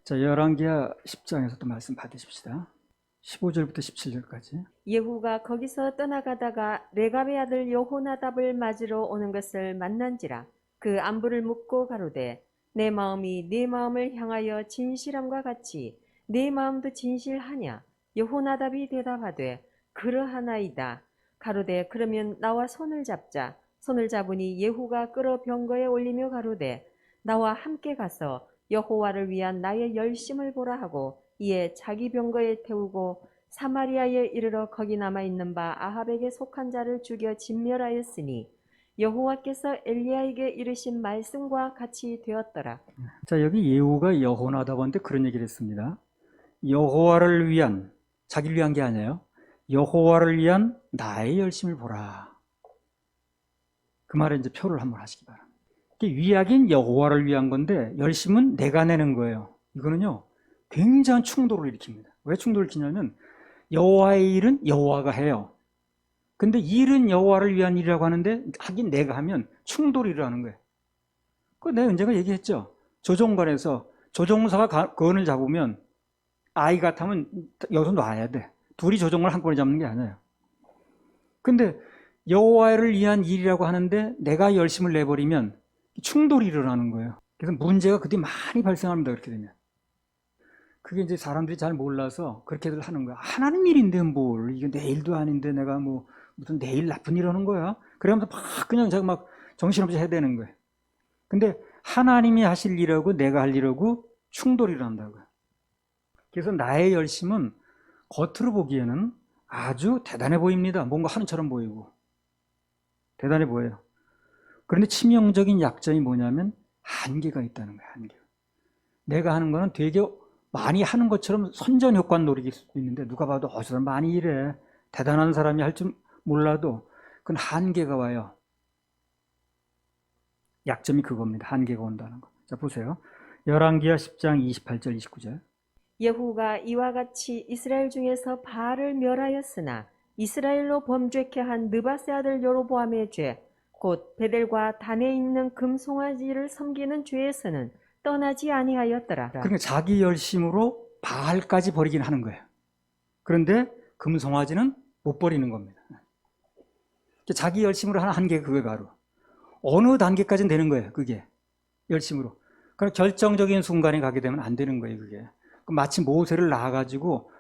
자, 열왕기하 10장에서 또 말씀 받으십시다. 15절부터 17절까지. 예후가 거기서 떠나가다가 레갑의 아들 여호나답을 맞으러 오는 것을 만난지라. 그 안부를 묻고 가로되 내 마음이 네 마음을 향하여 진실함과 같이 네 마음도 진실하냐. 여호나답이 대답하되 그러하나이다. 가로되 그러면 나와 손을 잡자. 손을 잡으니 예후가 끌어 병거에 올리며 가로되 나와 함께 가서 여호와를 위한 나의 열심을 보라 하고 이에 자기 병거에 태우고 사마리아에 이르러 거기 남아있는 바 아합에게 속한 자를 죽여 진멸하였으니 여호와께서 엘리야에게 이르신 말씀과 같이 되었더라. 자, 여기 예후가 여호나답한테 그런 얘기를 했습니다. 여호와를 위한, 자기를 위한 게 아니에요. 여호와를 위한 나의 열심을 보라. 그 말에 이제 표를 한번 하시기 바랍니다. 위약인 여호와를 위한 건데 열심은 내가 내는 거예요. 이거는요 굉장한 충돌을 일으킵니다. 왜 충돌을 일으키냐면 여호와의 일은 여호와가 해요. 근데 일은 여호와를 위한 일이라고 하는데 하긴 내가 하면 충돌이 일어나는 거예요. 그거 내가 언젠가 얘기했죠. 조종관에서 조종사가 건을 잡으면 아이 같으면 여기서 놔야 돼. 둘이 조종을 한꺼번에 잡는 게 아니에요. 근데 여호와를 위한 일이라고 하는데 내가 열심을 내버리면 충돌이 일어나는 거예요. 그래서 문제가 그때 많이 발생합니다. 그렇게 되면. 그게 이제 사람들이 잘 몰라서 그렇게들 하는 거야. 하나님 일인데 뭘, 이게 내 일도 아닌데 내가 뭐 무슨 내 일 나쁜 일 하는 거야. 그러면서 막 그냥 제가 막 정신없이 해야 되는 거예요. 근데 하나님이 하실 일하고 내가 할 일하고 충돌이 일어난다고요. 그래서 나의 열심은 겉으로 보기에는 아주 대단해 보입니다. 뭔가 하는 처럼 보이고 대단해 보여요. 그런데 치명적인 약점이 뭐냐면 한계가 있다는 거예요. 한계. 내가 하는 거는 되게 많이 하는 것처럼 선전 효과는 노릴 수 있는데 누가 봐도 저 사람 많이 일해. 대단한 사람이 할 줄 몰라도 그건 한계가 와요. 약점이 그겁니다. 한계가 온다는 거. 자, 보세요. 열왕기하 10장 28절 29절. 예후가 이와 같이 이스라엘 중에서 바알을 멸하였으나 이스라엘로 범죄케 한 느바세 아들 여로보암의 죄 곧 베델과 단에 있는 금송아지를 섬기는 죄에서는 떠나지 아니하였더라. 그러니까 자기 열심으로 바알까지 버리긴 하는 거예요. 그런데 금송아지는 못 버리는 겁니다. 자기 열심으로 하는 한계가 그게 바로 어느 단계까지는 되는 거예요. 그게 열심으로. 그럼 결정적인 순간에 가게 되면 안 되는 거예요. 그게 마치 모세를 낳아가지고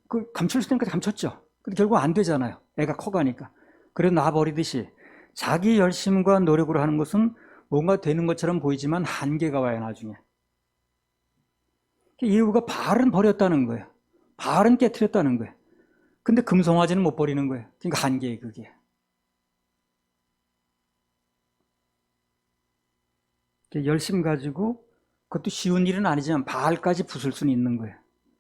그 감출 수 있는 까지 감췄죠. 근데 결국 안 되잖아요. 애가 커가니까. 그래서 놔버리듯이 자기 열심과 노력으로 하는 것은 뭔가 되는 것처럼 보이지만 한계가 와요. 나중에. 예후가 바알은 버렸다는 거예요. 바알은 깨트렸다는 거예요. 근데 금송아지는 못 버리는 거예요. 그러니까 한계예요. 그게. 열심 가지고 그것도 쉬운 일은 아니지만 바알까지 부술 수는 있는 거예요.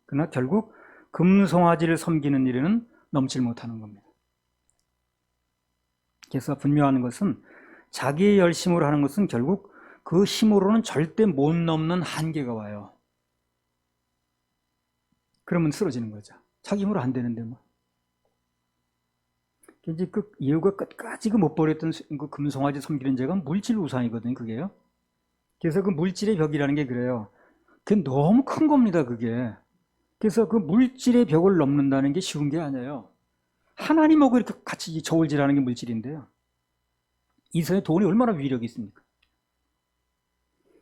그러나 결국 금송아지를 섬기는 일에는 넘칠 못하는 겁니다. 그래서 분명한 것은 자기의 열심으로 하는 것은 결국 그 힘으로는 절대 못 넘는 한계가 와요. 그러면 쓰러지는 거죠. 자기 힘으로 안 되는데 뭐. 이제 그 예후가 끝까지 못 버렸던 그 금송아지 섬기는 죄가 물질 우상이거든요. 그게요. 그래서 그 물질의 벽이라는 게 그래요. 그게 너무 큰 겁니다. 그게. 그래서 그 물질의 벽을 넘는다는 게 쉬운 게 아니에요. 하나님하고 이렇게 같이 저울질하는 게 물질인데요. 이 세상에 돈이 얼마나 위력이 있습니까?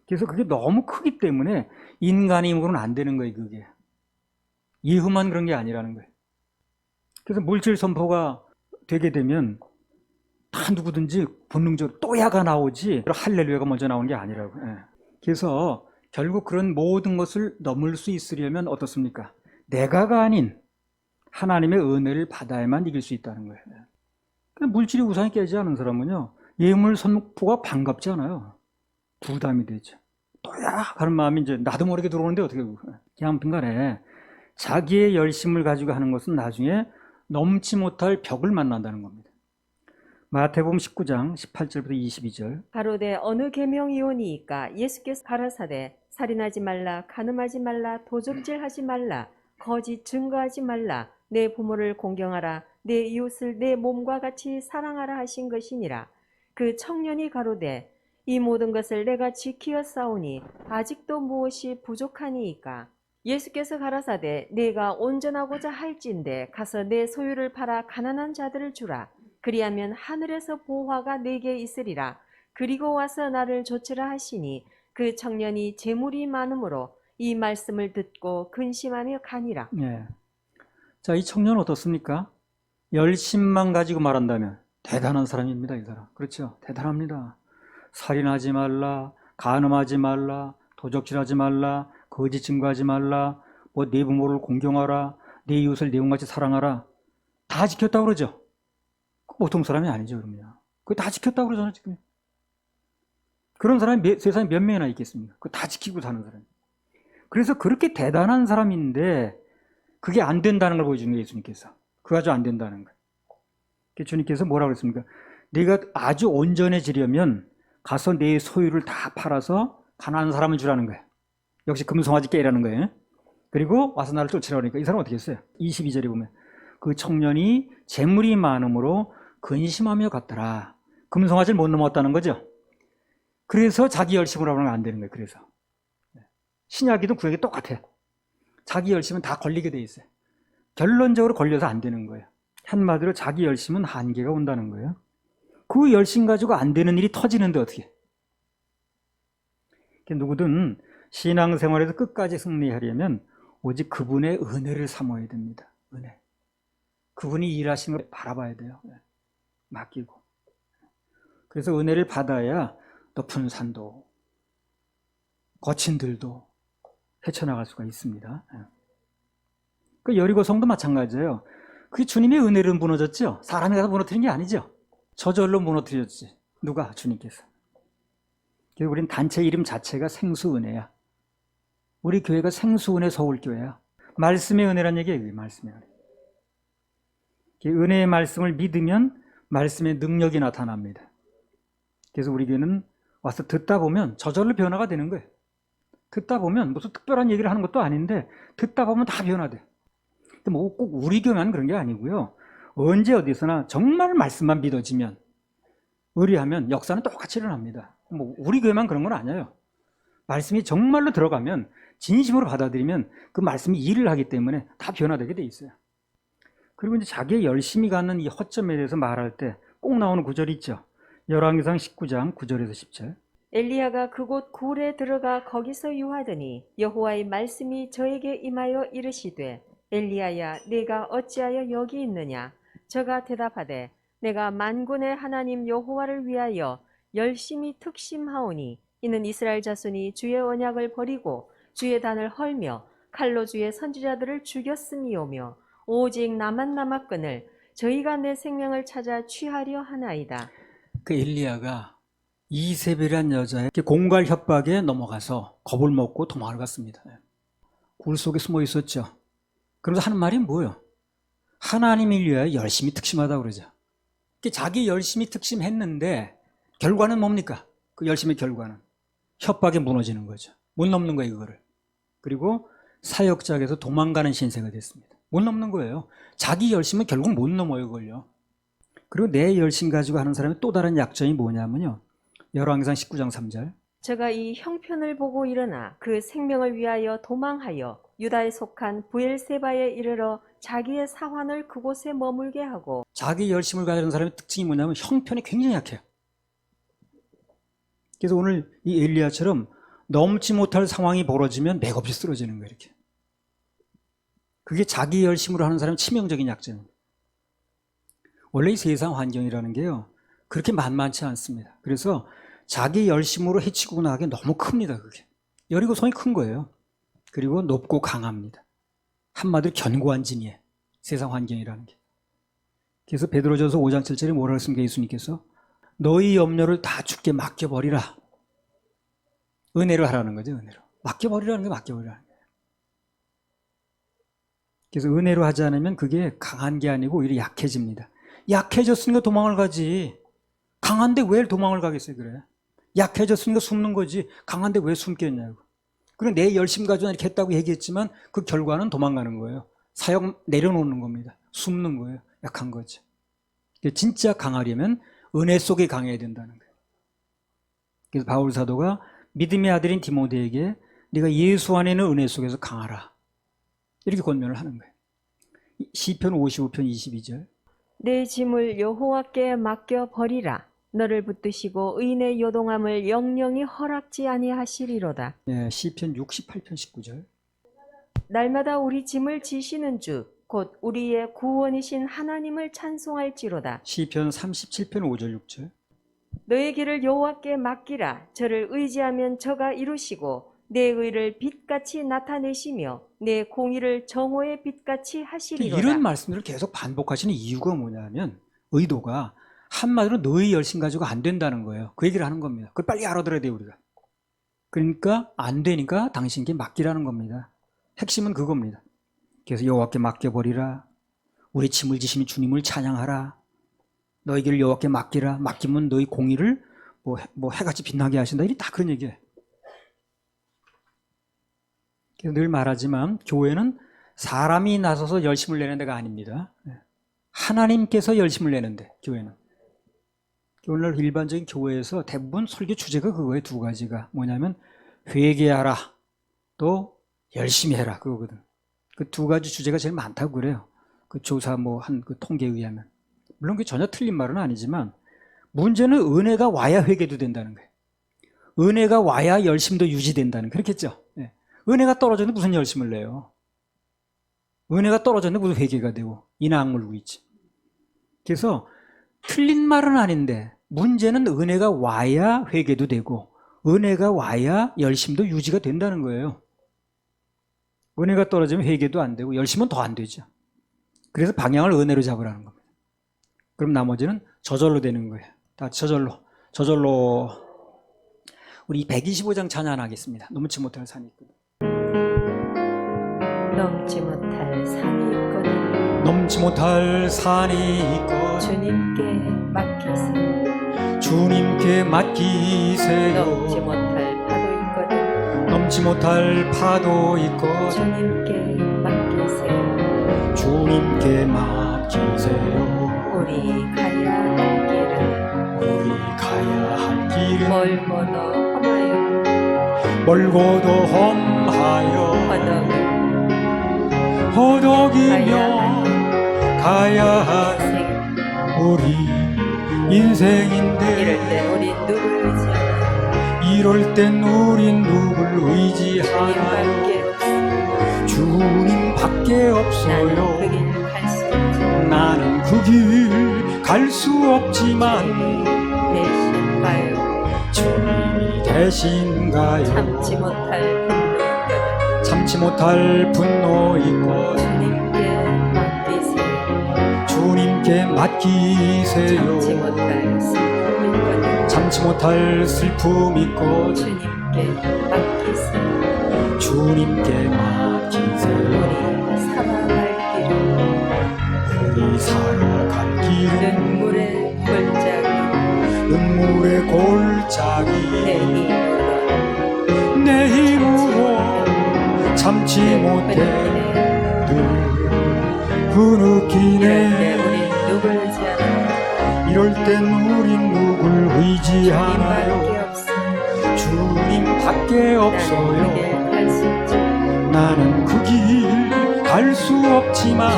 그래서 그게 너무 크기 때문에 인간의 힘으로는 안 되는 거예요. 그게. 예후만 그런 게 아니라는 거예요. 그래서 물질 선포가 되게 되면 다 누구든지 본능적으로 또야가 나오지 할렐루야가 먼저 나오는 게 아니라고. 그래서 결국 그런 모든 것을 넘을 수 있으려면 어떻습니까? 내가가 아닌 하나님의 은혜를 받아야만 이길 수 있다는 거예요. 물질이 우상이 깨지지 않은 사람은요, 예물 선포가 반갑지 않아요. 부담이 되죠. 또야 하는 마음이 이제 나도 모르게 들어오는데 어떻게 아무튼 간에 자기의 열심을 가지고 하는 것은 나중에 넘지 못할 벽을 만난다는 겁니다. 마태복음 19장 18절부터 22절. 가로되 어느 계명이오니이까 예수께서 가라사대 살인하지 말라 간음하지 말라 도적질하지 말라 거짓 증거하지 말라 내 부모를 공경하라 내 이웃을 내 몸과 같이 사랑하라 하신 것이니라. 그 청년이 가로되 이 모든 것을 내가 지키어 싸우니 아직도 무엇이 부족하니이까. 예수께서 가라사대 내가 온전하고자 할진대 가서 내 소유를 팔아 가난한 자들을 주라. 그리하면 하늘에서 보화가 내게 있으리라. 그리고 와서 나를 조치라 하시니 그 청년이 재물이 많으므로 이 말씀을 듣고 근심하며 가니라. 예. 자, 이 청년은 어떻습니까? 열심만 가지고 말한다면 대단한 사람입니다, 이 사람. 그렇죠? 대단합니다. 살인하지 말라, 간음하지 말라, 도적질하지 말라, 거짓 증거하지 말라, 뭐 내 부모를 공경하라, 내 이웃을 내 몸같이 사랑하라. 다 지켰다고 그러죠? 보통 사람이 아니죠, 그러면. 그거 다 지켰다고 그러잖아요, 지금. 그런 사람이 세상에 몇 명이나 있겠습니까? 그거 다 지키고 사는 사람. 그래서 그렇게 대단한 사람인데 그게 안 된다는 걸 보여주는 거예요, 예수님께서. 그거 아주 안 된다는 거. 주님께서 뭐라고 그랬습니까? 네가 아주 온전해지려면 가서 내 소유를 다 팔아서 가난한 사람을 주라는 거예요. 역시 금송아지 깨라는 거예요. 그리고 와서 나를 쫓으라고 하니까 이 사람은 어떻게 했어요? 22절에 보면 그 청년이 재물이 많음으로 근심하며 갔더라. 금송아지를 못 넘었다는 거죠. 그래서 자기 열심으로 하면 안 되는 거예요. 그래서 신약이든 구약이 똑같아요. 자기 열심은 다 걸리게 돼 있어요. 결론적으로 걸려서 안 되는 거예요. 한마디로 자기 열심은 한계가 온다는 거예요. 그 열심 가지고 안 되는 일이 터지는데 어떻게? 누구든 신앙생활에서 끝까지 승리하려면 오직 그분의 은혜를 삼아야 됩니다. 은혜. 그분이 일하시는 걸 바라봐야 돼요. 맡기고. 그래서 은혜를 받아야 높은 산도, 거친 들도 헤쳐나갈 수가 있습니다. 그 여리고성도 마찬가지예요. 그게 주님의 은혜로 무너졌죠. 사람이 가서 무너뜨린 게 아니죠. 저절로 무너뜨렸지. 누가? 주님께서. 그래서 우린 단체 이름 자체가 생수은혜야. 우리 교회가 생수은혜 서울교회야. 말씀의 은혜란 얘기예요. 말씀의 은혜. 은혜의 말씀을 믿으면 말씀의 능력이 나타납니다. 그래서 우리 교회는 와서 듣다 보면 저절로 변화가 되는 거예요. 듣다 보면 무슨 특별한 얘기를 하는 것도 아닌데 듣다 보면 다 변화돼. 뭐 꼭 우리 교회만 그런 게 아니고요. 언제 어디서나 정말 말씀만 믿어지면 의리하면 역사는 똑같이 일어납니다. 뭐 우리 교회만 그런 건 아니에요. 말씀이 정말로 들어가면 진심으로 받아들이면 그 말씀이 일을 하기 때문에 다 변화되게 돼 있어요. 그리고 이제 자기의 열심히 갖는 이 허점에 대해서 말할 때 꼭 나오는 구절이 있죠. 열왕기상 19장 9절에서 10절. 엘리야가 그곳 굴에 들어가 거기서 유하더니 여호와의 말씀이 저에게 임하여 이르시되 엘리야야 내가 어찌하여 여기 있느냐. 저가 대답하되 내가 만군의 하나님 여호와를 위하여 열심히 특심하오니 이는 이스라엘 자손이 주의 언약을 버리고 주의 단을 헐며 칼로 주의 선지자들을 죽였음이오며 오직 나만 남았거늘 저희가 내 생명을 찾아 취하려 하나이다. 그 엘리야가 이세벨이라는 여자의 공갈 협박에 넘어가서 겁을 먹고 도망을 갔습니다. 굴 속에 숨어 있었죠. 그러면서 하는 말이 뭐예요? 하나님을 위하여 열심히 특심하다고 그러죠. 자기 열심히 특심했는데 결과는 뭡니까? 그 열심의 결과는 협박에 무너지는 거죠. 못 넘는 거예요, 그거를. 그리고 사역자에게서 도망가는 신세가 됐습니다. 못 넘는 거예요. 자기 열심은 결국 못 넘어요, 그걸요. 그리고 내 열심 가지고 하는 사람의 또 다른 약점이 뭐냐면요. 열왕기상 19장 3절. 저가 이 형편을 보고 일어나 그 생명을 위하여 도망하여 유다에 속한 부엘세바에 이르러 자기의 사환을 그곳에 머물게 하고. 자기 열심을 가지는 사람의 특징이 뭐냐면 형편이 굉장히 약해요. 그래서 오늘 이 엘리야처럼 넘지 못할 상황이 벌어지면 맥없이 쓰러지는 거예요, 이렇게. 그게 자기 열심으로 하는 사람의 치명적인 약점입니다. 원래 이 세상 환경이라는 게요, 그렇게 만만치 않습니다. 그래서 자기 열심으로 해치고 나가기 너무 큽니다, 그게. 여리고성이 큰 거예요. 그리고 높고 강합니다. 한마디로 견고한 진이에요, 세상 환경이라는 게. 그래서 베드로전서 5장 7절에 뭐라고 했습니까, 예수님께서? 너희 염려를 다 주께 맡겨버리라. 은혜로 하라는 거죠, 은혜로. 맡겨버리라는 게 맡겨버리라는 거예요. 그래서 은혜로 하지 않으면 그게 강한 게 아니고 오히려 약해집니다. 약해졌으니까 도망을 가지. 강한데 왜 도망을 가겠어요, 그래? 약해졌으니까 숨는 거지. 강한데 왜 숨겠냐고. 그리고 내 열심 가지고 이렇게 했다고 얘기했지만 그 결과는 도망가는 거예요. 사역 내려놓는 겁니다. 숨는 거예요. 약한 거죠. 진짜 강하려면 은혜 속에 강해야 된다는 거예요. 그래서 바울 사도가 믿음의 아들인 디모데에게 네가 예수 안에 있는 은혜 속에서 강하라. 이렇게 권면을 하는 거예요. 시편 55편 22절. 내 짐을 여호와께 맡겨 버리라. 너를 붙드시고 의인의 요동함을 영영이 허락지 아니하시리로다. 예, 시편 68편 19절. 날마다 우리 짐을 지시는 주, 곧 우리의 구원이신 하나님을 찬송할지로다. 시편 37편 5절 6절. 너의 길을 여호와께 맡기라. 저를 의지하면 저가 이루시고 내 의를 빛같이 나타내시며 내 공의를 정오의 빛같이 하시리로다. 이런 말씀들을 계속 반복하시는 이유가 뭐냐면 의도가 한마디로 너의 열심 가지고 안 된다는 거예요. 그 얘기를 하는 겁니다. 그걸 빨리 알아들어야 돼요, 우리가. 그러니까 안 되니까 당신께 맡기라는 겁니다. 핵심은 그겁니다. 그래서 여호와께 맡겨버리라. 우리 짐을 지심이 주님을 찬양하라. 너희 길을 여호와께 맡기라. 맡기면 너희 공의를 뭐 해같이 빛나게 하신다. 이게 다 그런 얘기예요. 그래서 늘 말하지만 교회는 사람이 나서서 열심을 내는 데가 아닙니다. 하나님께서 열심을 내는데 교회는. 오늘 일반적인 교회에서 대부분 설교 주제가 그거예요. 두 가지가 뭐냐면 회개하라, 또 열심히 해라, 그거거든. 그 두 가지 주제가 제일 많다고 그래요. 그 조사 한 그 통계에 의하면. 물론 그게 전혀 틀린 말은 아니지만 문제는 은혜가 와야 회개도 된다는 거예요. 은혜가 와야 열심도 유지된다는, 그렇겠죠. 예. 은혜가 떨어졌는데 무슨 열심을 내요? 은혜가 떨어졌는데 무슨 회개가 되고 이나 악물고 있지. 그래서 틀린 말은 아닌데 문제는 은혜가 와야 회개도 되고 은혜가 와야 열심도 유지가 된다는 거예요. 은혜가 떨어지면 회개도 안 되고 열심은 더 안 되죠. 그래서 방향을 은혜로 잡으라는 겁니다. 그럼 나머지는 저절로 되는 거예요. 다 저절로 우리 125장 찬양하겠습니다. 넘지 못할 산이 있거든. 넘지 못할 산이 있거든. 넘지 못할 산이 있거든. 주님께 맡기세요. 주님께 맡기세요. 넘지 못할 파도 있거든. 넘지 못할 파도 있거든. 주님께 맡기세요. 주님께 맡기세요. 우리 가야 할 길은 우리 가야 할 길은 멀고도 험하여 멀고도 험하여 허덕이며 허덕이며 가야 할 인생. 우리 인생인데 이럴 땐 우린 누굴 이럴 땐 우린 누굴 의지하나요? 주님밖에 없어요. 주님밖에 없어요. 나는 그 길 갈 수 나는 그 길 갈 수 없지만 대신가요? 주님이 대신가요? 참지 못할 분노 있거든. 참지 못할 분노 있고 주님께 맡기세요. 주님께 맡기세요. 참지 못할 슬픔 있거든. 참지 못할 슬픔 있고 주님께 맡기세요. 주님께 맡기세요. 우리 살아갈 길은 눈물의 골짜기 내 힘으로 참지 못해 늘 흐느끼네. 이럴 땐 우린 누굴 의지하나요? 주님밖에 없어요. 나는 그 길 갈 수 없지만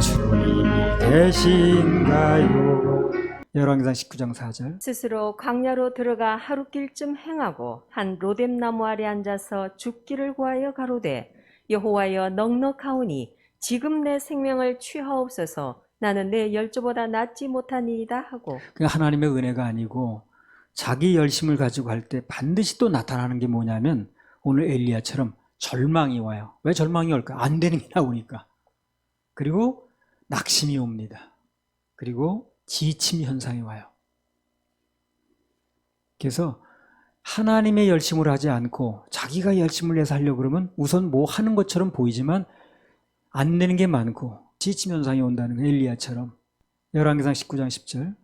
주님이 대신가요? 열왕기상 19장 4절. 스스로 광야로 들어가 하루길쯤 행하고 한 로뎀나무 아래 앉아서 죽기를 구하여 가로되 여호와여 넉넉하오니 지금 내 생명을 취하옵소서. 나는 내 열조보다 낫지 못하니이다 하고. 그 하나님의 은혜가 아니고 자기 열심을 가지고 할 때 반드시 또 나타나는 게 뭐냐면 오늘 엘리야처럼 절망이 와요. 왜 절망이 올까? 안 되는 게 나오니까. 그리고 낙심이 옵니다. 그리고 지침 현상이 와요. 그래서 하나님의 열심을 하지 않고 자기가 열심을 내서 하려고 그러면 우선 뭐 하는 것처럼 보이지만 안 되는 게 많고 지침 현상이 온다는 거. 엘리야처럼. 열왕기상 19장 10절.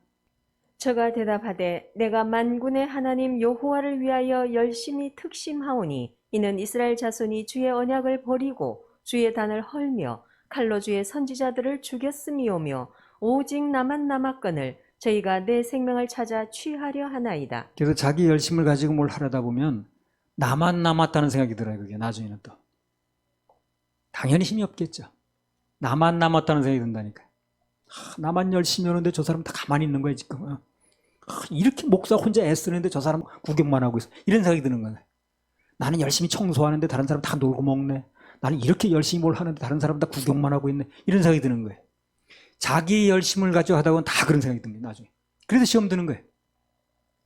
저가 대답하되 내가 만군의 하나님 여호와를 위하여 열심히 특심하오니 이는 이스라엘 자손이 주의 언약을 버리고 주의 단을 헐며 칼로 주의 선지자들을 죽였음이오며 오직 나만 남았거늘 저희가 내 생명을 찾아 취하려 하나이다. 그래서 자기 열심을 가지고 뭘 하려다 보면 나만 남았다는 생각이 들어요. 그게 나중에는 또. 당연히 힘이 없겠죠. 나만 남았다는 생각이 든다니까. 나만 열심히 하는데 저 사람 다 가만히 있는 거야 지금. 이렇게 목사 혼자 애쓰는데 저 사람 구경만 하고 있어. 이런 생각이 드는 거예요. 나는 열심히 청소하는데 다른 사람 다 놀고 먹네. 나는 이렇게 열심히 뭘 하는데 다른 사람 다 구경만 하고 있네. 이런 생각이 드는 거예요. 자기의 열심을 가지고 하다 보면 다 그런 생각이 듭니다. 나중에. 그래서 시험 드는 거예요.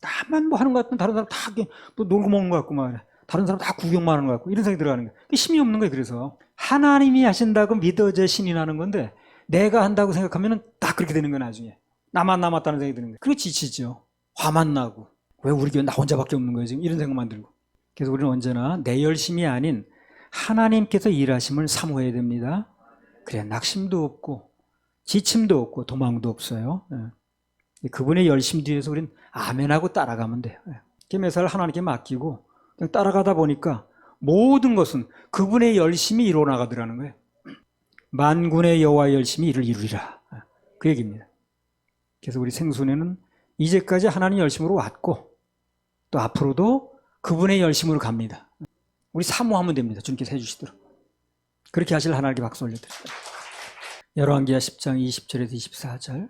나만 뭐 하는 것 같으면 다른 사람 다 또 놀고 먹는 것 같고 막 다른 사람 다 구경만 하는 것 같고 이런 생각이 들어가는 거예요. 힘이 없는 거예요. 그래서 하나님이 하신다고 믿어져 신이 나는 건데 내가 한다고 생각하면 다 그렇게 되는 거예요. 나중에. 나만 남았다는 생각이 드는 거예요. 그리고 지치죠. 화만 나고 왜 우리 교회 나 혼자밖에 없는 거예요 지금 이런 생각만 들고. 그래서 우리는 언제나 내 열심이 아닌 하나님께서 일하심을 사모해야 됩니다. 그래야 낙심도 없고 지침도 없고 도망도 없어요. 그분의 열심 뒤에서 우린 아멘하고 따라가면 돼요. 매사를 하나님께 맡기고 그냥 따라가다 보니까 모든 것은 그분의 열심이 이루어나가더라는 거예요. 만군의 여호와의 열심이 이를 이루리라. 그 얘기입니다. 그래서 우리 생순회는 이제까지 하나님 열심으로 왔고 또 앞으로도 그분의 열심으로 갑니다. 우리 사모하면 됩니다. 주님께서 해주시도록. 그렇게 하실 하나님께 박수 올려드립니다. 열왕기하 10장 20절에서 24절.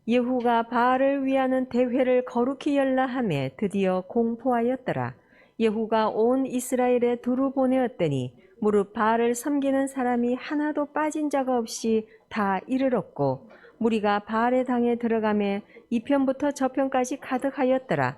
예후가 바알을 위하는 대회를 거룩히 열라 하매 드디어 공포하였더라. 예후가 온 이스라엘에 두루 보내었더니 무릇 바알을 섬기는 사람이 하나도 빠진 자가 없이 다 이르렀고 무리가 바알의 당에 들어가매 이편부터 저편까지 가득하였더라.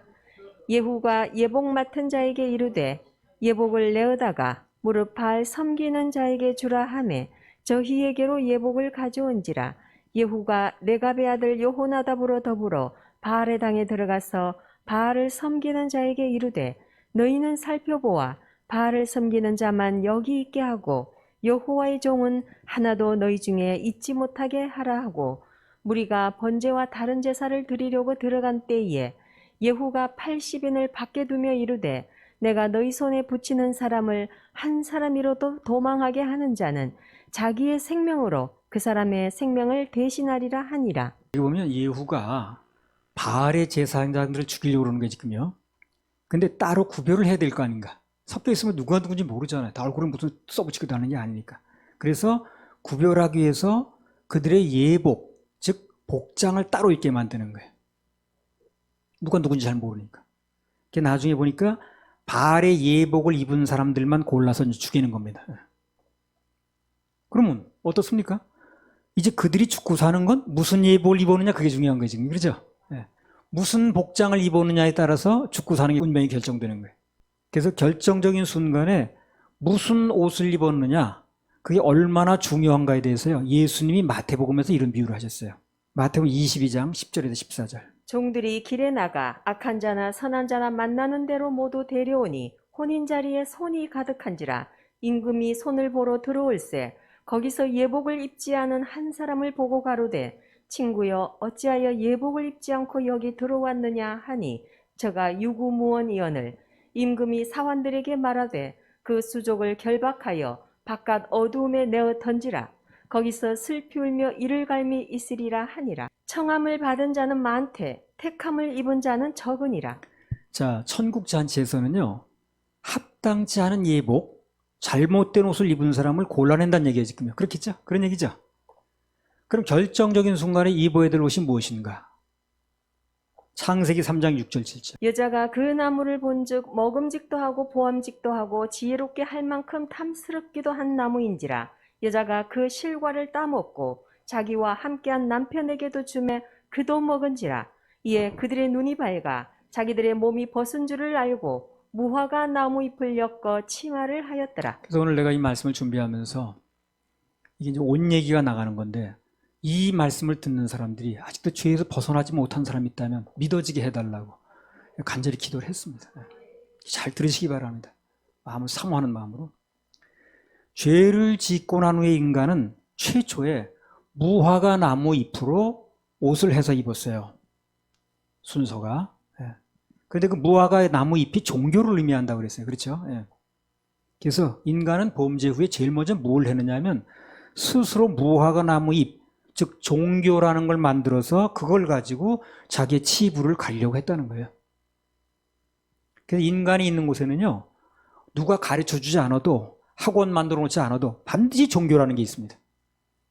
예후가 예복 맡은 자에게 이르되 예복을 내어다가 무릇 바알 섬기는 자에게 주라 하매 저희에게로 예복을 가져온지라. 예후가 레갑의 아들 여호나답으로 더불어 바알의 당에 들어가서 바알을 섬기는 자에게 이르되 너희는 살펴보아 바알을 섬기는 자만 여기 있게 하고 여호와의 종은 하나도 너희 중에 있지 못하게 하라 하고 무리가 번제와 다른 제사를 드리려고 들어간 때에 예후가 80인을 밖에 두며 이르되 내가 너희 손에 붙이는 사람을 한 사람이라도 도망하게 하는 자는 자기의 생명으로 그 사람의 생명을 대신하리라 하니라. 여기 보면 예후가 바알의 제사장들을 죽이려고 그러는 거예요 지금요. 근데 따로 구별을 해야 될 거 아닌가. 섞여 있으면 누가 누군지 모르잖아요. 다 얼굴에 무슨 써붙이기도 하는 게 아니니까. 그래서 구별하기 위해서 그들의 예복, 즉 복장을 따로 입게 만드는 거예요. 누가 누군지 잘 모르니까. 나중에 보니까 바알의 예복을 입은 사람들만 골라서 죽이는 겁니다. 그러면 어떻습니까? 이제 그들이 죽고 사는 건 무슨 예복을 입었느냐 그게 중요한 거예요 지금. 그렇죠? 무슨 복장을 입었느냐에 따라서 죽고 사는 게 운명이 결정되는 거예요. 그래서 결정적인 순간에 무슨 옷을 입었느냐 그게 얼마나 중요한가에 대해서요 예수님이 마태복음에서 이런 비유를 하셨어요. 마태복음 22장 10절에서 14절. 종들이 길에 나가 악한 자나 선한 자나 만나는 대로 모두 데려오니 혼인 자리에 손이 가득한지라. 임금이 손을 보러 들어올세 거기서 예복을 입지 않은 한 사람을 보고 가로되 친구여 어찌하여 예복을 입지 않고 여기 들어왔느냐 하니 저가 유구무원이언을. 임금이 사환들에게 말하되 그 수족을 결박하여 바깥 어두움에 내어 던지라. 거기서 슬피 울며 이를 갈미 있으리라 하니라. 청함을 받은 자는 많되 택함을 입은 자는 적으니라. 자, 천국 잔치에서는요 합당치 않은 예복, 잘못된 옷을 입은 사람을 골라낸다는 얘기예요 지금요. 그렇겠죠? 그런 얘기죠. 그럼 결정적인 순간에 입어야 될 옷이 무엇인가? 창세기 3장 6절 7절. 여자가 그 나무를 본즉 먹음직도 하고 보암직도 하고 지혜롭게 할 만큼 탐스럽기도 한 나무인지라. 여자가 그 실과를 따먹고 자기와 함께한 남편에게도 주매 그도 먹은지라. 이에 그들의 눈이 밝아 자기들의 몸이 벗은 줄을 알고 무화과 나무 잎을 엮어 치마를 하였더라. 그래서 오늘 내가 이 말씀을 준비하면서 이게 이제 옷 얘기가 나가는 건데 이 말씀을 듣는 사람들이 아직도 죄에서 벗어나지 못한 사람이 있다면 믿어지게 해달라고 간절히 기도를 했습니다. 잘 들으시기 바랍니다. 마음을 사모하는 마음으로. 죄를 짓고 난 후에 인간은 최초에 무화과 나무 잎으로 옷을 해서 입었어요. 순서가. 그런데 그 무화과 나무 잎이 종교를 의미한다고 그랬어요. 그렇죠? 그래서 인간은 범죄 후에 제일 먼저 뭘 했느냐면 스스로 무화과 나무 잎, 즉 종교라는 걸 만들어서 그걸 가지고 자기의 치부를 가리려고 했다는 거예요. 그래서 인간이 있는 곳에는요 누가 가르쳐주지 않아도 학원 만들어 놓지 않아도 반드시 종교라는 게 있습니다.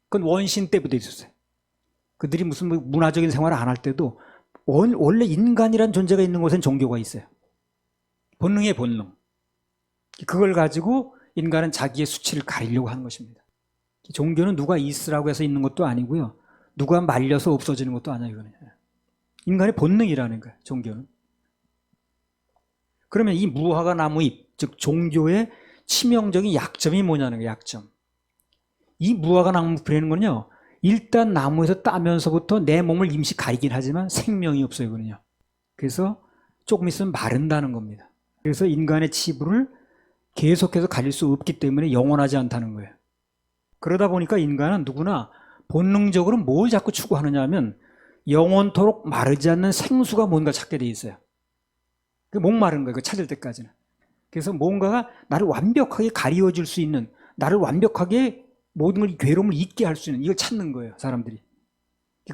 그건 원신 때부터 있었어요. 그들이 무슨 뭐 문화적인 생활을 안 할 때도 원래 인간이란 존재가 있는 곳엔 종교가 있어요. 본능의 본능. 그걸 가지고 인간은 자기의 수치를 가리려고 하는 것입니다. 종교는 누가 있으라고 해서 있는 것도 아니고요. 누가 말려서 없어지는 것도 아니에요. 이거는. 인간의 본능이라는 거예요. 종교는. 그러면 이 무화과 나무잎, 즉 종교의 치명적인 약점이 뭐냐는 거예요. 약점. 이 무화과 나무 뿌리는 건요. 일단 나무에서 따면서부터 내 몸을 임시 가리긴 하지만 생명이 없어요. 이거는요. 그래서 조금 있으면 마른다는 겁니다. 그래서 인간의 치부를 계속해서 가릴 수 없기 때문에 영원하지 않다는 거예요. 그러다 보니까 인간은 누구나 본능적으로 뭘 자꾸 추구하느냐 하면 영원토록 마르지 않는 생수가 뭔가 찾게 돼 있어요. 그 목마른 거예요. 그 찾을 때까지는. 그래서 뭔가가 나를 완벽하게 가리워줄 수 있는, 나를 완벽하게 모든 걸 괴로움을 잊게 할 수 있는 이걸 찾는 거예요. 사람들이.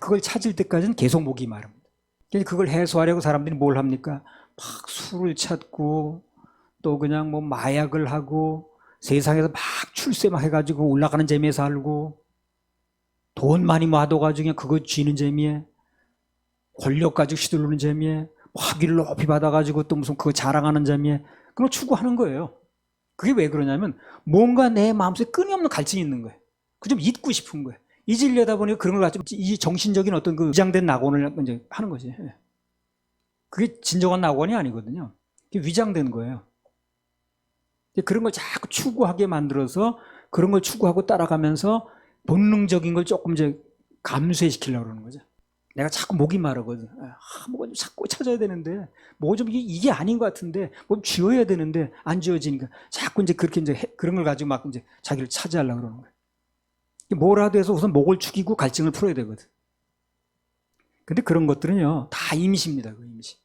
그걸 찾을 때까지는 계속 목이 마릅니다. 그걸 해소하려고 사람들이 뭘 합니까? 막 술을 찾고 또 그냥 뭐 마약을 하고 세상에서 막 출세 막 해가지고 올라가는 재미에 살고 돈 많이 모아둬가지고 그냥 그거 쥐는 재미에 권력 가지고 휘두르는 재미에 학위를 높이 받아가지고 또 무슨 그거 자랑하는 재미에 그걸 추구하는 거예요. 그게 왜 그러냐면 뭔가 내 마음속에 끊임없는 갈증이 있는 거예요. 그 좀 잊고 싶은 거예요. 잊으려다 보니까 그런 걸 가지고 이 정신적인 어떤 그 위장된 낙원을 이제 하는 거지. 그게 진정한 낙원이 아니거든요. 그게 위장된 거예요. 그런 걸 자꾸 추구하게 만들어서 그런 걸 추구하고 따라가면서 본능적인 걸 조금 이제 감쇄시키려고 그러는 거죠. 내가 자꾸 목이 마르거든. 뭐가 좀 자꾸 찾아야 되는데, 뭐 좀 이게 아닌 것 같은데, 뭐 좀 쥐어야 되는데, 안 쥐어지니까 자꾸 이제 그렇게 이제 그런 걸 가지고 막 이제 자기를 차지하려고 그러는 거예요. 뭐라도 해서 우선 목을 축이고 갈증을 풀어야 되거든. 근데 그런 것들은요, 다 임시입니다. 그 임시.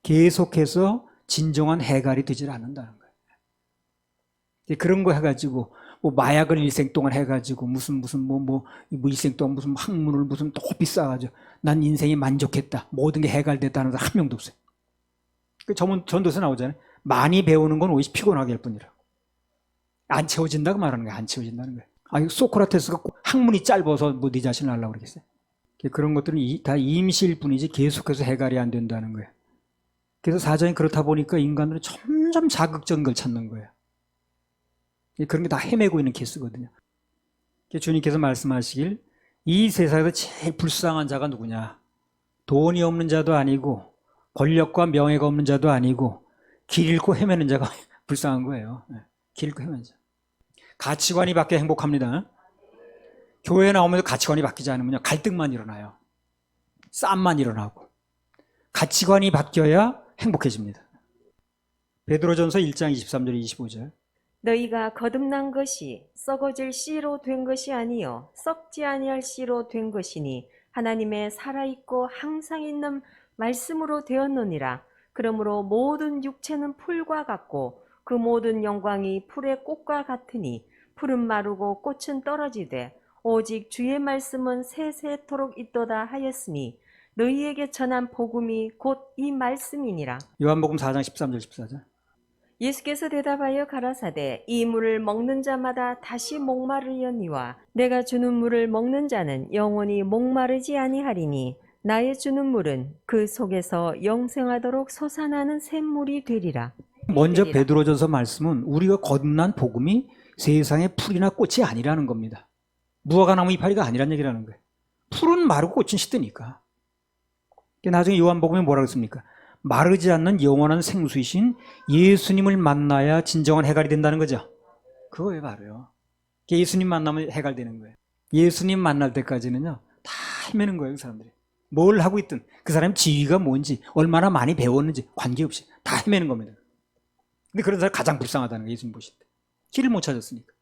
계속해서 진정한 해갈이 되질 않는다는 거예요. 그런 거 해가지고, 뭐 마약을 일생 동안 해가지고 무슨 일생 동안 무슨 학문을 무슨 높이 쌓아가지고 난 인생이 만족했다, 모든 게 해갈됐다는 사람 한 명도 없어요. 그 전도서 나오잖아요. 많이 배우는 건 오히려 피곤하게 할 뿐이라고. 안 채워진다고 말하는 거예요. 안 채워진다는 거예요. 소크라테스가 학문이 짧아서 뭐 네 자신을 하려고 그러겠어요. 그런 것들은 다 임시일 뿐이지 계속해서 해갈이 안 된다는 거예요. 그래서 사정이 그렇다 보니까 인간들은 점점 자극적인 걸 찾는 거예요. 그런 게 다 헤매고 있는 케이스거든요. 주님께서 말씀하시길 이 세상에서 제일 불쌍한 자가 누구냐? 돈이 없는 자도 아니고 권력과 명예가 없는 자도 아니고 길 잃고 헤매는 자가 불쌍한 거예요. 길 잃고 헤매는 자. 가치관이 바뀌어 행복합니다. 교회에 나오면서 가치관이 바뀌지 않으면 갈등만 일어나요. 싸움만 일어나고. 가치관이 바뀌어야 행복해집니다. 베드로전서 1장 23절 25절. 너희가 거듭난 것이 썩어질 씨로 된 것이 아니요 썩지 아니할 씨로 된 것이니 하나님의 살아있고 항상 있는 말씀으로 되었느니라. 그러므로 모든 육체는 풀과 같고 그 모든 영광이 풀의 꽃과 같으니 풀은 마르고 꽃은 떨어지되 오직 주의 말씀은 세세토록 있도다 하였으니 너희에게 전한 복음이 곧 이 말씀이니라. 요한복음 4장 13절 14절. 예수께서 대답하여 가라사대 이 물을 먹는 자마다 다시 목마르려니와 내가 주는 물을 먹는 자는 영원히 목마르지 아니하리니 나의 주는 물은 그 속에서 영생하도록 솟아나는 샘물이 되리라. 먼저 베드로전서 말씀은 우리가 거듭난 복음이 세상의 풀이나 꽃이 아니라는 겁니다. 무화과 나무 이파리가 아니란 얘기라는 거예요. 풀은 마르고 꽃은 시드니까. 나중에 요한복음에 뭐라고 했습니까? 마르지 않는 영원한 생수이신 예수님을 만나야 진정한 해갈이 된다는 거죠. 그거예요, 바로요. 예수님 만나면 해갈되는 거예요. 예수님 만날 때까지는요, 다 헤매는 거예요, 그 사람들이. 뭘 하고 있든, 그 사람의 지위가 뭔지, 얼마나 많이 배웠는지 관계없이 다 헤매는 겁니다. 근데 그런 사람이 가장 불쌍하다는 거예요, 예수님 보실 때. 길을 못 찾았으니까.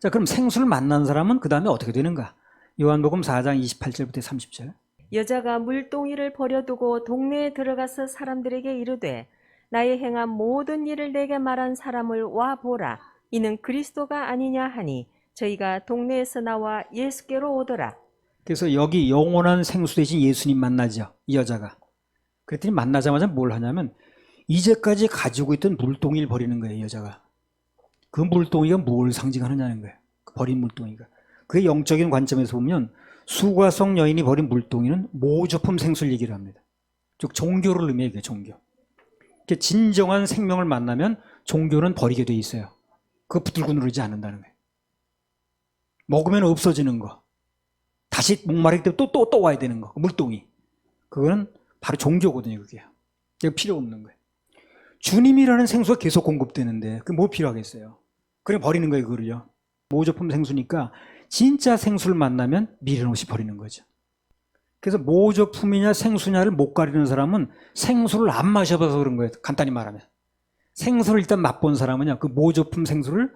자, 그럼 생수를 만난 사람은 그 다음에 어떻게 되는가? 요한복음 4장 28절부터 30절. 여자가 물동이를 버려두고 동네에 들어가서 사람들에게 이르되 나의 행한 모든 일을 내게 말한 사람을 와 보라. 이는 그리스도가 아니냐 하니 저희가 동네에서 나와 예수께로 오더라. 그래서 여기 영원한 생수 대신 예수님 만나죠. 이 여자가. 그랬더니 만나자마자 뭘 하냐면 이제까지 가지고 있던 물동이를 버리는 거예요. 이 여자가. 그 물동이가 뭘 상징하느냐는 거예요. 그 버린 물동이가. 그의 영적인 관점에서 보면 수과성 여인이 버린 물동이는 모조품 생술 얘기를 합니다. 즉 종교를 의미해요. 종교. 진정한 생명을 만나면 종교는 버리게 돼 있어요. 그거 붙들고 누르지 않는다는 거예요. 먹으면 없어지는 거. 다시 목마르기 때문에 또 와야 되는 거. 물동이. 그거는 바로 종교거든요. 그게 필요 없는 거예요. 주님이라는 생수가 계속 공급되는데 그게 뭐 필요하겠어요. 그냥 버리는 거예요. 그거를요. 모조품 생수니까 진짜 생수를 만나면 미련 없이 버리는 거죠. 그래서 모조품이냐 생수냐를 못 가리는 사람은 생수를 안 마셔봐서 그런 거예요. 간단히 말하면. 생수를 일단 맛본 사람은요, 그 모조품 생수를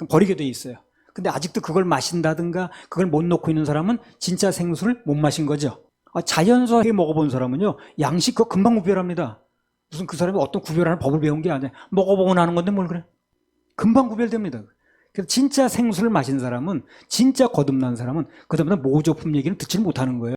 버리게 돼 있어요. 근데 아직도 그걸 마신다든가 그걸 못 놓고 있는 사람은 진짜 생수를 못 마신 거죠. 자연스하게 먹어본 사람은요, 양식 그거 금방 구별합니다. 무슨 그 사람이 어떤 구별하는 법을 배운 게 아니야. 먹어보고 나는 건데 뭘 그래. 금방 구별됩니다. 그래서 진짜 생수를 마신 사람은, 진짜 거듭난 사람은 그다음부터 모조품 얘기는 듣지 못하는 거예요.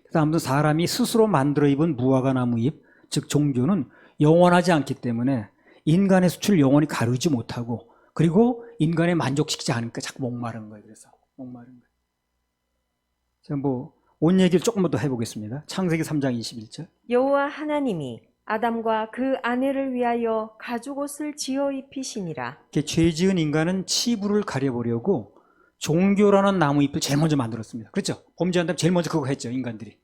그래서 아무튼 사람이 스스로 만들어 입은 무화과 나무 잎, 즉 종교는 영원하지 않기 때문에 인간의 수출을 영원히 가르지 못하고, 그리고 인간에 만족시키지 않으니까 자꾸 목마른 거예요. 그래서 목마른 거예요. 제가 옷 얘기를 조금만 더 해보겠습니다. 창세기 3장 21절. 여호와 하나님이 아담과 그 아내를 위하여 가죽옷을 지어 입히시니라. 죄 지은 인간은 치부를 가려보려고 종교라는 나무잎을 제일 먼저 만들었습니다. 그렇죠? 범죄한 다음 제일 먼저 그거 했죠. 인간들이.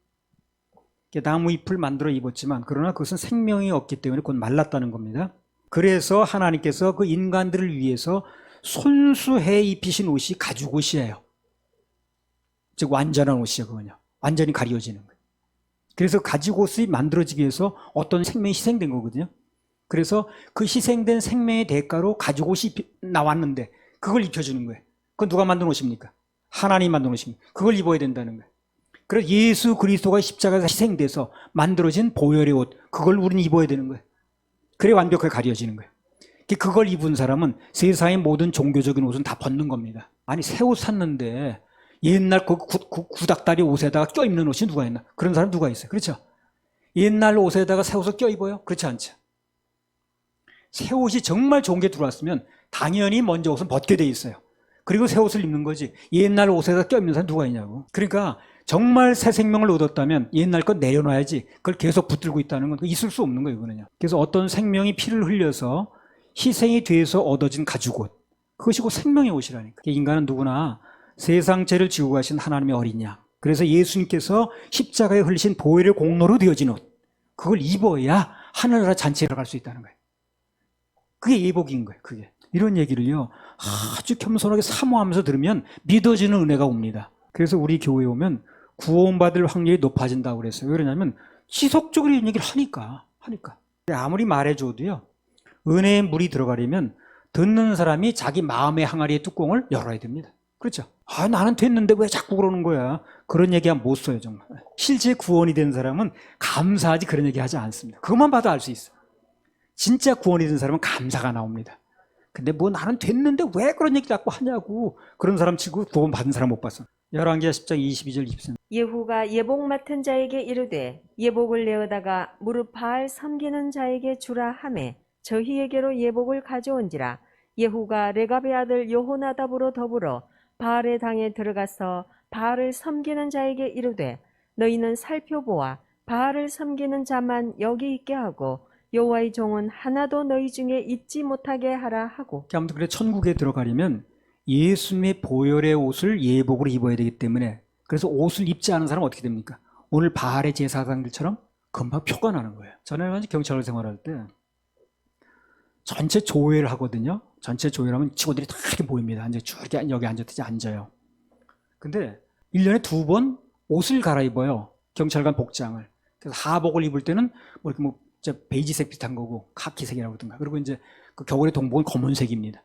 나무잎을 만들어 입었지만 그러나 그것은 생명이 없기 때문에 곧 말랐다는 겁니다. 그래서 하나님께서 그 인간들을 위해서 손수해 입히신 옷이 가죽옷이에요. 즉 완전한 옷이에요. 그거는요. 완전히 가려지는 거예요. 그래서 가죽옷이 만들어지기 위해서 어떤 생명이 희생된 거거든요. 그래서 그 희생된 생명의 대가로 가죽옷이 나왔는데 그걸 입혀주는 거예요. 그건 누가 만든 옷입니까? 하나님 만든 옷입니다. 그걸 입어야 된다는 거예요. 그래서 예수 그리스도가 십자가에서 희생돼서 만들어진 보혈의 옷, 그걸 우리는 입어야 되는 거예요. 그래 완벽하게 가려지는 거예요. 그걸 입은 사람은 세상의 모든 종교적인 옷은 다 벗는 겁니다. 아니 새 옷 샀는데 옛날 그 구닥다리 옷에다가 껴입는 옷이 누가 있나? 그런 사람 누가 있어요? 그렇죠? 옛날 옷에다가 새 옷을 껴입어요? 그렇지 않죠? 새 옷이 정말 좋은 게 들어왔으면 당연히 먼저 옷은 벗게 돼 있어요. 그리고 새 옷을 입는 거지. 옛날 옷에다 껴입는 사람 누가 있냐고. 그러니까 정말 새 생명을 얻었다면 옛날 것 내려놔야지 그걸 계속 붙들고 있다는 건 있을 수 없는 거예요. 이거는요. 그래서 어떤 생명이 피를 흘려서 희생이 돼서 얻어진 가죽옷, 그것이 곧 생명의 옷이라니까. 인간은 누구나 세상 죄를 지고 가신 하나님의 어린 양, 그래서 예수님께서 십자가에 흘리신 보혈의 공로로 되어진 옷, 그걸 입어야 하늘나라 잔치에 들어갈 수 있다는 거예요. 그게 예복인 거예요. 그게. 이런 얘기를요 아주 겸손하게 사모하면서 들으면 믿어지는 은혜가 옵니다. 그래서 우리 교회에 오면 구원받을 확률이 높아진다고 그랬어요. 왜 그러냐면 지속적으로 이런 얘기를 하니까. 아무리 말해줘도요, 은혜의 물이 들어가려면 듣는 사람이 자기 마음의 항아리의 뚜껑을 열어야 됩니다. 그렇죠? 나는 됐는데 왜 자꾸 그러는 거야? 그런 얘기하면 못 써요, 정말. 실제 구원이 된 사람은 감사하지 그런 얘기 하지 않습니다. 그것만 봐도 알 수 있어요. 진짜 구원이 된 사람은 감사가 나옵니다. 근데 나는 됐는데 왜 그런 얘기 자꾸 하냐고. 그런 사람 치고 구원 받은 사람 못 봤어. 열왕기하 10장 22절 23절. 예후가 예복 맡은 자에게 이르되 예복을 내어다가 무릎 바알 섬기는 자에게 주라 하매 저희에게로 예복을 가져온지라. 예후가 레갑의 아들 여호나답으로 더불어 바알의 당에 들어가서 바알을 섬기는 자에게 이르되 너희는 살펴보아 바알을 섬기는 자만 여기 있게 하고 여호와의 종은 하나도 너희 중에 있지 못하게 하라 하고. 아무튼 그래, 천국에 들어가려면 예수님의 보혈의 옷을 예복으로 입어야 되기 때문에, 그래서 옷을 입지 않은 사람은 어떻게 됩니까? 오늘 바알의 제사장들처럼 금방 표가 나는 거예요. 전에 경찰 생활할 때 전체 조회를 하거든요. 전체 조회하면 직원들이 다 이렇게 모입니다. 이제 쭉 이렇게 여기 앉았듯이 앉아요. 근데 1년에 2번 옷을 갈아입어요. 경찰관 복장을. 그래서 하복을 입을 때는 이렇게 베이지색 비슷한 거고 카키색이라고 그러든가. 그리고 이제 그 겨울에 동복은 검은색입니다.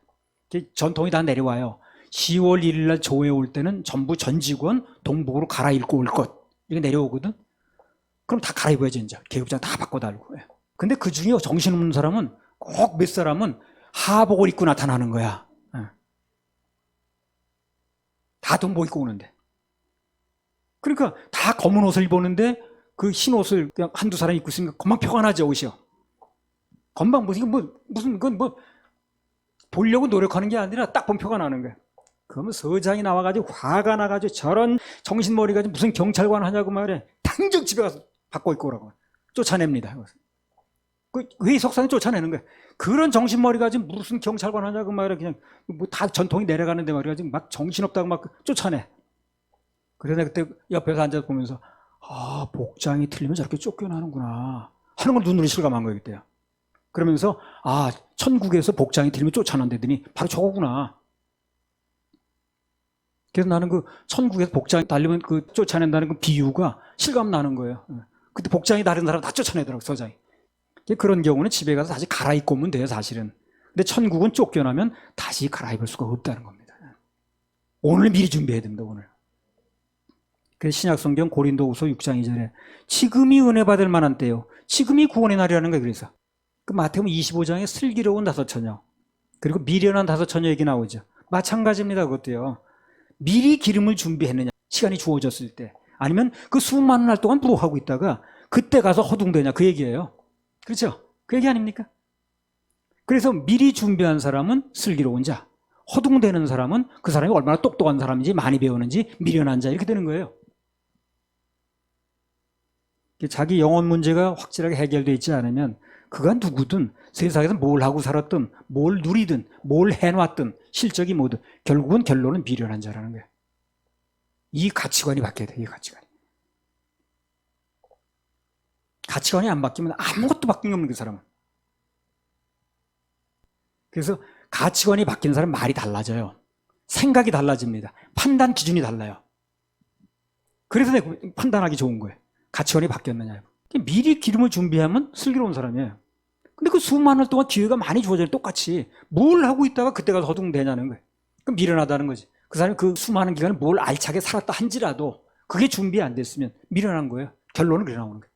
전통이 다 내려와요. 10월 1일 날 조회 올 때는 전부 전 직원 동복으로 갈아입고 올 것. 이게 내려오거든. 그럼 다 갈아입어야지 이제. 계급장 다 바꿔 달고. 근데 그 중에 정신없는 사람은 꼭 몇 사람은 하복을 입고 나타나는 거야. 다 동복 입고 오는데. 그러니까 다 검은 옷을 입었는데 그 흰 옷을 그냥 한두 사람 입고 있으니까 금방 표가 나죠, 옷이요. 금방 무슨 그건 보려고 노력하는 게 아니라 딱 본표가 나는 거예요. 그러면 서장이 나와가지고 화가 나가지고 저런 정신머리가 무슨 경찰관 하냐고 말해. 당장 집에 가서 바꿔 입고 오라고. 쫓아냅니다. 그 회의 석상에 쫓아내는 거예요. 그런 정신머리가 지금 무슨 경찰관 하냐고 말해. 그냥 뭐 다 전통이 내려가는데 말이야. 지금 막 정신없다고 막 쫓아내. 그래서 내가 그때 옆에서 앉아서 보면서 아, 복장이 틀리면 저렇게 쫓겨나는구나 하는 걸 눈으로 실감한 거예요, 그때요. 그러면서 아, 천국에서 복장이 틀리면 쫓아낸다더니 바로 저거구나. 그래서 나는 그 천국에서 복장이 달리면 그 쫓아낸다는 그 비유가 실감 나는 거예요. 그때 복장이 다른 사람 다 쫓아내더라고요, 서장이. 그런 경우는 집에 가서 다시 갈아입고 오면 돼요, 사실은. 근데 천국은 쫓겨나면 다시 갈아입을 수가 없다는 겁니다. 오늘 미리 준비해야 됩니다, 오늘. 그래서 신약성경 고린도후서 6장 2절에 지금이 은혜 받을 만한 때요. 지금이 구원의 날이라는 거예요, 그래서. 그 마태복음 25장에 슬기로운 다섯 처녀, 그리고 미련한 다섯 처녀 얘기 나오죠. 마찬가지입니다, 그것도요. 미리 기름을 준비했느냐, 시간이 주어졌을 때. 아니면 그 수많은 날 동안 부도하고 있다가 그때 가서 허둥대냐, 그 얘기예요. 그렇죠? 그 얘기 아닙니까? 그래서 미리 준비한 사람은 슬기로운 자, 허둥대는 사람은 그 사람이 얼마나 똑똑한 사람인지, 많이 배우는지, 미련한 자, 이렇게 되는 거예요. 자기 영혼 문제가 확실하게 해결되어 있지 않으면 그가 누구든 세상에서 뭘 하고 살았든 뭘 누리든 뭘 해놨든 실적이 뭐든 결국은 결론은 미련한 자라는 거예요. 이 가치관이 바뀌어야 돼요. 이 가치관이. 가치관이 안 바뀌면 아무것도 바뀐 게 없는 그 사람은. 그래서 가치관이 바뀌는 사람은 말이 달라져요. 생각이 달라집니다. 판단 기준이 달라요. 그래서 내가 판단하기 좋은 거예요. 가치관이 바뀌었느냐. 미리 기름을 준비하면 슬기로운 사람이에요. 근데 그 수많은 동안 기회가 많이 주어져요. 똑같이. 뭘 하고 있다가 그때 가서 허둥대냐는 거예요. 그럼 미련하다는 거지. 그 사람이 그 수많은 기간을 뭘 알차게 살았다 한지라도 그게 준비 안 됐으면 미련한 거예요. 결론은 그래 나오는 거예요.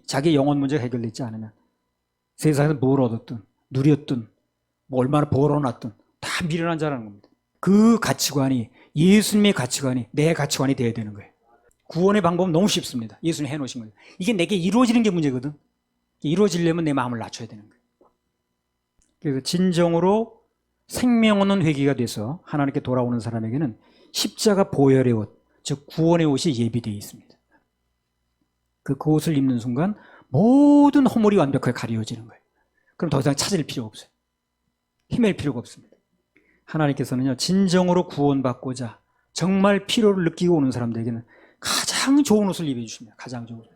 자기 영혼 문제가 해결되지 않으면 세상에서 뭘 얻었든 누렸든 뭐 얼마나 벌어놨든 다 미련한 자라는 겁니다. 그 가치관이 예수님의 가치관이 내 가치관이 돼야 되는 거예요. 구원의 방법은 너무 쉽습니다. 예수님이 해놓으신 거예요. 이게 내게 이루어지는 게 문제거든. 이루어지려면 내 마음을 낮춰야 되는 거예요. 그래서 진정으로 생명 얻는 회개가 돼서 하나님께 돌아오는 사람에게는 십자가 보혈의 옷, 즉 구원의 옷이 예비되어 있습니다. 그 옷을 입는 순간 모든 허물이 완벽하게 가려지는 거예요. 그럼 더 이상 찾을 필요 없어요. 헤맬 필요가 없습니다. 하나님께서는요, 진정으로 구원받고자 정말 필요를 느끼고 오는 사람들에게는 가장 좋은 옷을 입혀주십니다. 가장 좋은 옷.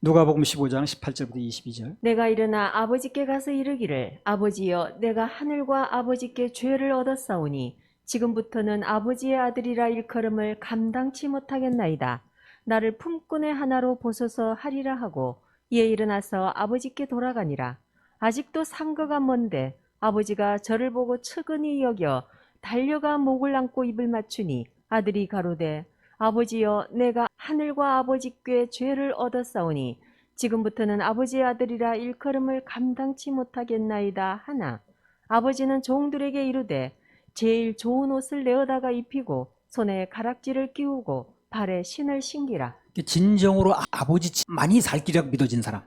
누가복음 15장 18절부터 22절. 내가 일어나 아버지께 가서 이르기를 아버지여 내가 하늘과 아버지께 죄를 얻었사오니 지금부터는 아버지의 아들이라 일컬음을 감당치 못하겠나이다. 나를 품꾼의 하나로 보소서 하리라 하고 이에 일어나서 아버지께 돌아가니라. 아직도 상거가 먼데 아버지가 저를 보고 측은히 여겨 달려가 목을 안고 입을 맞추니 아들이 가로되 아버지여 내가 하늘과 아버지께 죄를 얻었사오니 지금부터는 아버지의 아들이라 일컬음을 감당치 못하겠나이다 하나 아버지는 종들에게 이르되 제일 좋은 옷을 내어다가 입히고 손에 가락지를 끼우고 발에 신을 신기라. 진정으로 아버지 집만이 살 길이라고 믿어진 사람,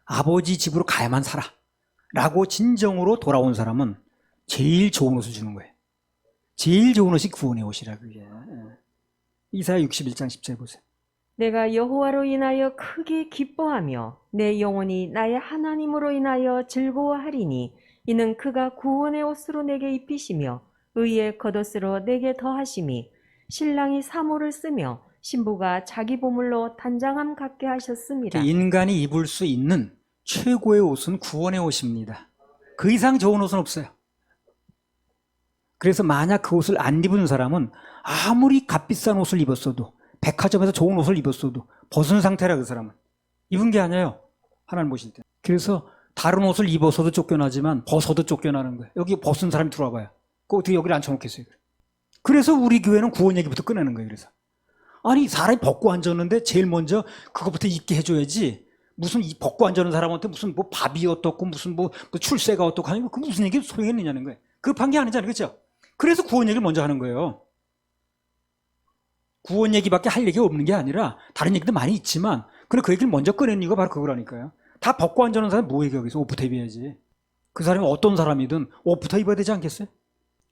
아버지 집으로 가야만 살아 라고 진정으로 돌아온 사람은 제일 좋은 옷을 주는 거예요. 제일 좋은 옷이 구원의 옷이라. 그게 이사야 61장 10절 보세요. 내가 여호와로 인하여 크게 기뻐하며 내 영혼이 나의 하나님으로 인하여 즐거워하리니 이는 그가 구원의 옷으로 내게 입히시며 의의 겉옷으로 내게 더하심이 신랑이 사모를 쓰며 신부가 자기 보물로 단장함 갖게 하셨습니다. 인간이 입을 수 있는 최고의 옷은 구원의 옷입니다. 그 이상 좋은 옷은 없어요. 그래서 만약 그 옷을 안 입은 사람은 아무리 값비싼 옷을 입었어도 백화점에서 좋은 옷을 입었어도 벗은 상태라. 그 사람은 입은 게 아니에요. 하나님 보실 때. 그래서 다른 옷을 입어서도 쫓겨나지만 벗어도 쫓겨나는 거예요. 여기 벗은 사람이 들어와 봐요. 그 어떻게 여기를 앉혀놓겠어요. 그래서 우리 교회는 구원 얘기부터 꺼내는 거예요. 그래서 아니 사람이 벗고 앉았는데 제일 먼저 그거부터 입게 해줘야지. 무슨 벗고 앉는 사람한테 무슨 뭐 밥이 어떻고 무슨 뭐 출세가 어떻고 하는 거 그 무슨 얘기 소용있느냐는 거예요. 급한 게 아니잖아요. 그렇죠? 그래서 구원 얘기를 먼저 하는 거예요. 구원 얘기밖에 할 얘기가 없는 게 아니라 다른 얘기도 많이 있지만 그래 그 얘기를 먼저 꺼내는 이유가 바로 그거라니까요. 다 벗고 앉는 사람 뭐 얘기하겠어. 옷부터 입어야지. 그 사람이 어떤 사람이든 옷부터 입어야 되지 않겠어요?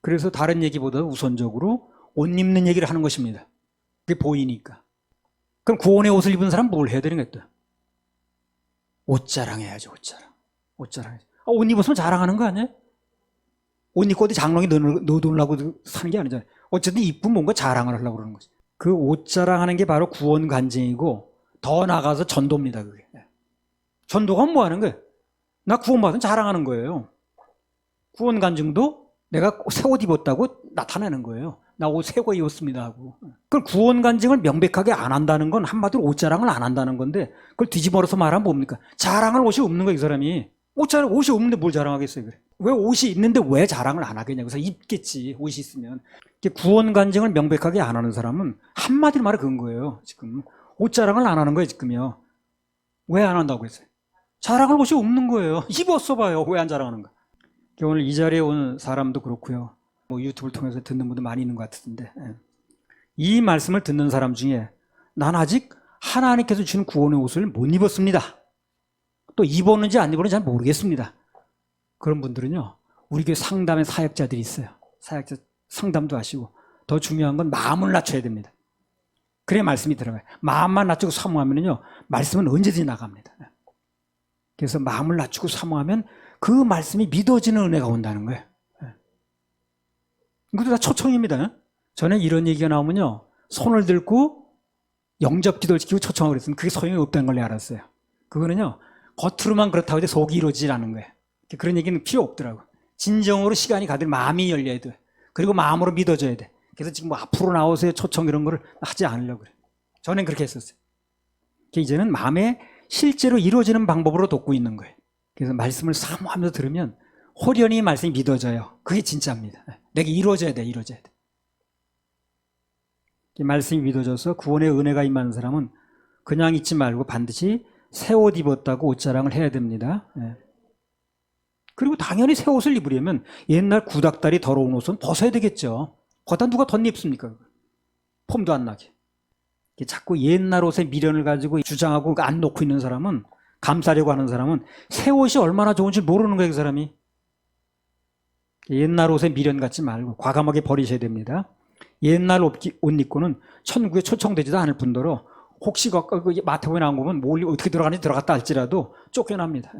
그래서 다른 얘기보다 우선적으로 옷 입는 얘기를 하는 것입니다. 그게 보이니까. 그럼 구원의 옷을 입은 사람 뭘 해야 되는 거야? 옷 자랑해야죠, 옷 자랑. 옷 자랑해야죠. 옷 입었으면 자랑하는 거 아니에요? 옷 입고 어디 장롱에 넣어두려고 사는 게 아니잖아요. 어쨌든 이쁜 뭔가 자랑을 하려고 그러는 거지. 그 옷 자랑하는 게 바로 구원 간증이고 더 나가서 전도입니다, 그게. 전도가 뭐 하는 거예요? 나 구원받은 자랑하는 거예요. 구원 간증도 내가 새 옷 입었다고 나타내는 거예요. 나 옷 새 거 입었습니다 하고. 그걸 구원 간증을 명백하게 안 한다는 건 한마디로 옷 자랑을 안 한다는 건데 그걸 뒤집어서 말하면 뭡니까? 자랑할 옷이 없는 거야, 이 사람이. 옷이 없는데 뭘 자랑하겠어요, 그래. 왜 옷이 있는데 왜 자랑을 안 하겠냐고. 그래서 입겠지, 옷이 있으면. 구원 간증을 명백하게 안 하는 사람은 한마디로 말해 그런 거예요, 지금. 옷 자랑을 안 하는 거예요, 지금요. 왜 안 한다고 했어요? 자랑할 옷이 없는 거예요. 입었어 봐요. 왜 안 자랑하는가? 오늘 이 자리에 온 사람도 그렇고요. 유튜브를 통해서 듣는 분도 많이 있는 것 같은데, 이 말씀을 듣는 사람 중에 난 아직 하나님께서 주신 구원의 옷을 못 입었습니다. 또 입었는지 안 입었는지 잘 모르겠습니다. 그런 분들은요, 우리 교회 상담의 사역자들이 있어요. 사역자 상담도 하시고, 더 중요한 건 마음을 낮춰야 됩니다. 그래야 말씀이 들어가요. 마음만 낮추고 사모하면요, 말씀은 언제든지 나갑니다. 그래서 마음을 낮추고 사모하면 그 말씀이 믿어지는 은혜가 온다는 거예요. 이것도 다 초청입니다. 전에 이런 얘기가 나오면요, 손을 들고 영접 기도를 지키고 초청하고 그랬으면 그게 소용이 없다는 걸 내가 알았어요. 그거는요, 겉으로만 그렇다고 해도 속이 이루어지지 않는 거예요. 그런 얘기는 필요 없더라고. 진정으로 시간이 가든 마음이 열려야 돼. 그리고 마음으로 믿어줘야 돼. 그래서 지금 뭐 앞으로 나오세요 초청 이런 거를 하지 않으려고 그래. 저는 그렇게 했었어요. 이제는 마음에 실제로 이루어지는 방법으로 돕고 있는 거예요. 그래서 말씀을 사모하면서 들으면 호련히 말씀이 믿어져요. 그게 진짜입니다. 내가 이루어져야 돼, 이루어져야 돼. 이 말씀이 믿어져서 구원의 은혜가 임하는 사람은 그냥 있지 말고 반드시 새 옷 입었다고 옷자랑을 해야 됩니다. 그리고 당연히 새 옷을 입으려면 옛날 구닥다리 더러운 옷은 벗어야 되겠죠. 거기다 누가 덧입습니까? 폼도 안 나게. 자꾸 옛날 옷에 미련을 가지고 주장하고 안 놓고 있는 사람은, 감싸려고 하는 사람은 새 옷이 얼마나 좋은지 모르는 거예요, 그 사람이. 옛날 옷에 미련 갖지 말고 과감하게 버리셔야 됩니다. 옛날 옷 입고는 천국에 초청되지도 않을 뿐더러 혹시 마태복음에 나온 거 보면 뭘 어떻게 들어가는지 들어갔다 할지라도 쫓겨납니다.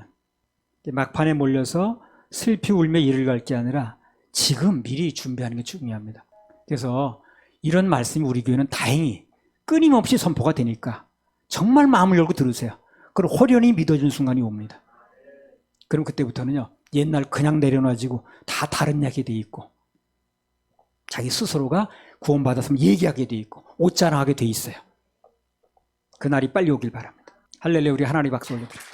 막판에 몰려서 슬피 울며 이를 갈 게 아니라 지금 미리 준비하는 게 중요합니다. 그래서 이런 말씀이 우리 교회는 다행히 끊임없이 선포가 되니까 정말 마음을 열고 들으세요. 그럼 호련히 믿어지는 순간이 옵니다. 그럼 그때부터는요, 옛날 그냥 내려놔지고 다 다른 약이 돼 있고 자기 스스로가 구원받았으면 얘기하게 돼 있고 옷자랑하게 돼 있어요. 그날이 빨리 오길 바랍니다. 할렐루야. 우리 하나님 박수 올려드립니다.